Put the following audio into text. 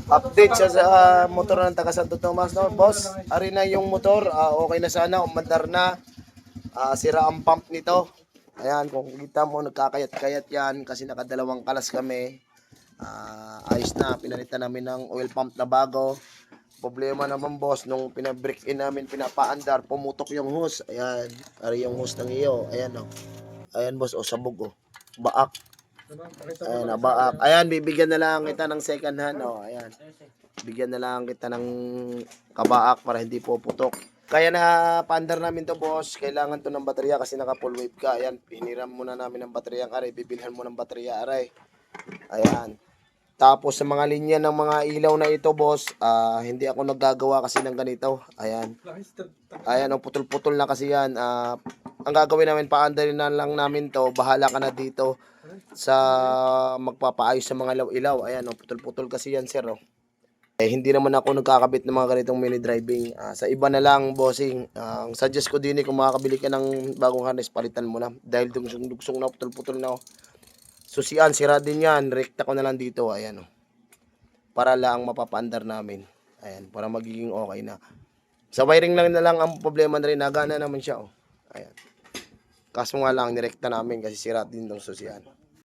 Update siya sa motor ng taga Santo Tomas, no, boss. Ari na yung motor, okay na sana, umandar na. Sira ang pump nito. Ayan, kung kita mo, nagkakayat-kayat yan kasi nakadalawang kalas kami. Ayos na, pinalitan namin ng oil pump na bago. Problema naman, boss, nung pinabreak in namin, pinapaandar, pumutok yung hose. Ayan, ari yung hose ng iyo. Ayan, oh. Ayan, boss, sabog, oh. Baak. Ayan, baak. Ayan, bibigyan na lang kita ng second hand, oh. Ayan. Bigyan na lang kita ng kabaak para hindi po putok. Kaya na paandar namin to, boss. Kailangan to ng baterya kasi naka full wave ka. Ayan, hiniram muna namin ng baterya aray. Bibilhan mo ng baterya aray. Ayan. Tapos sa mga linya ng mga ilaw na ito, boss, hindi ako naggagawa kasi ng ganito. Ayan. Ayan, putol-putol na kasi yan. Ang gagawin namin, paandarin na lang namin to. Bahala ka na dito sa magpapaayos sa mga ilaw. Ayan, putol-putol kasi yan, sir. Hindi naman ako nagkakabit ng mga ganitong mini driving. Sa iba na lang, bossing. Ang suggest ko din kung makakabili ka ng bagong harness, palitan mo na. Dahil dugsong na, putol-putol na. Susian, sira din yan. Rekta ko na lang dito. Ayan, para lang mapapaandar namin. Ayan, para magiging okay na. Sa wiring lang na lang ang problema na rin. Nagana naman siya, oh. Ayan. Kaso nga lang, nirekta namin kasi sira din ng susian.